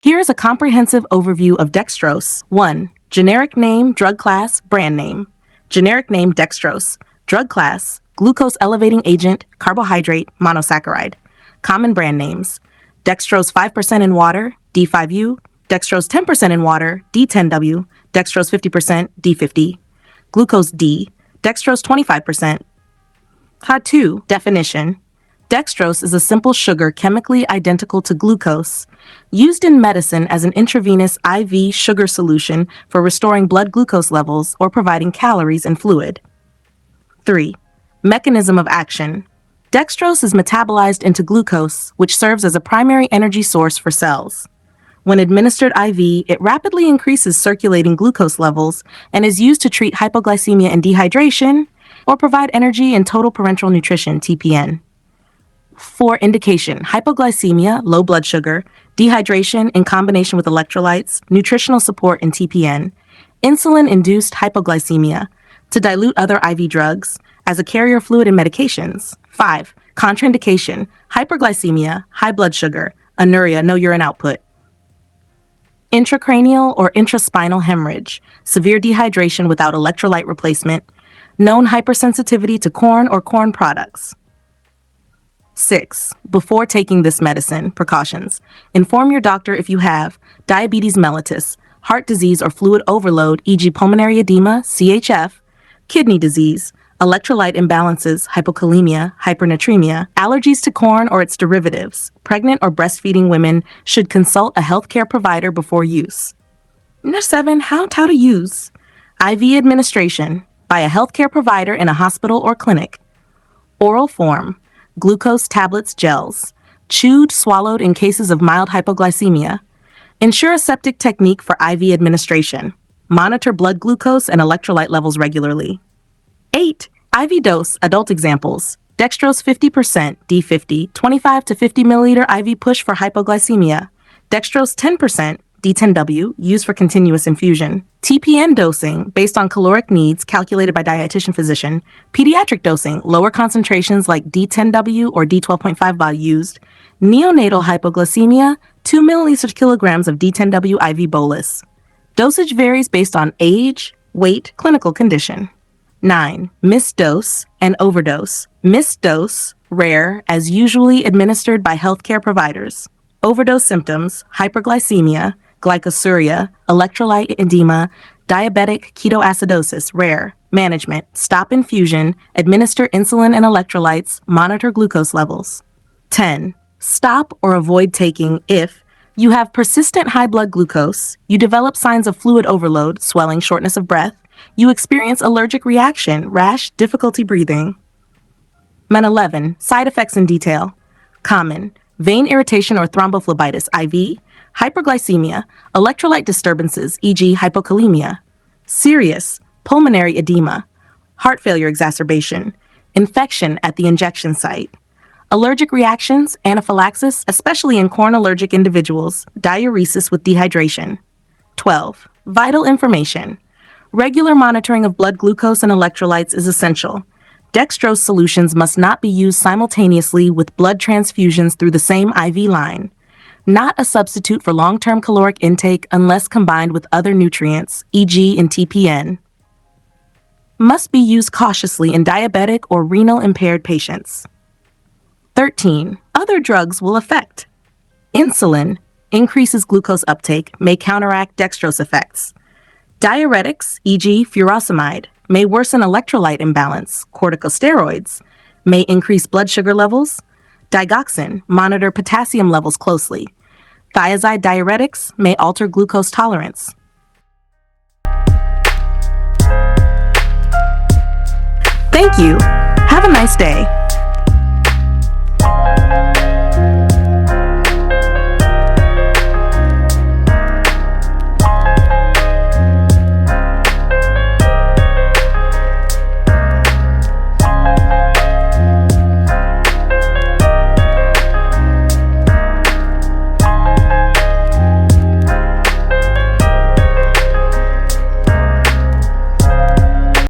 Here is a comprehensive overview of dextrose. 1. Generic name, drug class, brand name. Generic name dextrose. Drug class, glucose elevating agent, carbohydrate, monosaccharide. Common brand names. Dextrose 5% in water, D5U. Dextrose 10% in water, D10W. Dextrose 50%, D50. Glucose D. Dextrose 25%. HA2. Definition. Dextrose is a simple sugar chemically identical to glucose, used in medicine as an intravenous IV sugar solution for restoring blood glucose levels or providing calories and fluid. 3. Mechanism of action. Dextrose is metabolized into glucose, which serves as a primary energy source for cells. When administered IV, it rapidly increases circulating glucose levels and is used to treat hypoglycemia and dehydration or provide energy and total parenteral nutrition, TPN. 4. Indication: hypoglycemia, low blood sugar, dehydration in combination with electrolytes, nutritional support in TPN, insulin-induced hypoglycemia, to dilute other IV drugs, as a carrier fluid in medications. 5. Contraindication: hyperglycemia, high blood sugar, anuria, no urine output. Intracranial or intraspinal hemorrhage, severe dehydration without electrolyte replacement, known hypersensitivity to corn or corn products. 6. Before taking this medicine, precautions. Inform your doctor if you have diabetes mellitus, heart disease or fluid overload, e.g. pulmonary edema, CHF, kidney disease, electrolyte imbalances, hypokalemia, hypernatremia, allergies to corn or its derivatives. Pregnant or breastfeeding women should consult a healthcare provider before use. 7. How to use. IV administration by a healthcare provider in a hospital or clinic. Oral form. Glucose tablets, gels. Chewed, swallowed in cases of mild hypoglycemia. Ensure a septic technique for IV administration. Monitor blood glucose and electrolyte levels regularly. 8. IV dose, adult examples. Dextrose 50%, D50, 25 to 50 milliliter IV push for hypoglycemia. Dextrose 10%, D10W, used for continuous infusion. TPN dosing, based on caloric needs calculated by dietitian physician. Pediatric dosing, lower concentrations like D10W or D12.5 bar used. Neonatal hypoglycemia, 2 milliliters kilograms of D10W IV bolus. Dosage varies based on age, weight, clinical condition. 9. Missed dose and overdose. Missed dose, rare, as usually administered by healthcare providers. Overdose symptoms: hyperglycemia, glycosuria, electrolyte edema, diabetic ketoacidosis, rare. Management: stop infusion, administer insulin and electrolytes, monitor glucose levels. 10. Stop or avoid taking if you have persistent high blood glucose, you develop signs of fluid overload, swelling, shortness of breath, you experience allergic reaction, rash, difficulty breathing. 11. Side effects in detail. Common: vein irritation or thrombophlebitis, IV, hyperglycemia, electrolyte disturbances, e.g. hypokalemia. Serious: pulmonary edema, heart failure exacerbation, infection at the injection site. Allergic reactions, anaphylaxis, especially in corn allergic individuals, diuresis with dehydration. 12. Vital information. Regular monitoring of blood glucose and electrolytes is essential. Dextrose solutions must not be used simultaneously with blood transfusions through the same IV line. Not a substitute for long-term caloric intake unless combined with other nutrients, e.g. in TPN. Must be used cautiously in diabetic or renal impaired patients. 13. Other drugs will affect. Insulin increases glucose uptake, may counteract dextrose effects. Diuretics, e.g. furosemide, may worsen electrolyte imbalance. Corticosteroids may increase blood sugar levels. Digoxin, monitor potassium levels closely. Thiazide diuretics may alter glucose tolerance. Thank you. Have a nice day.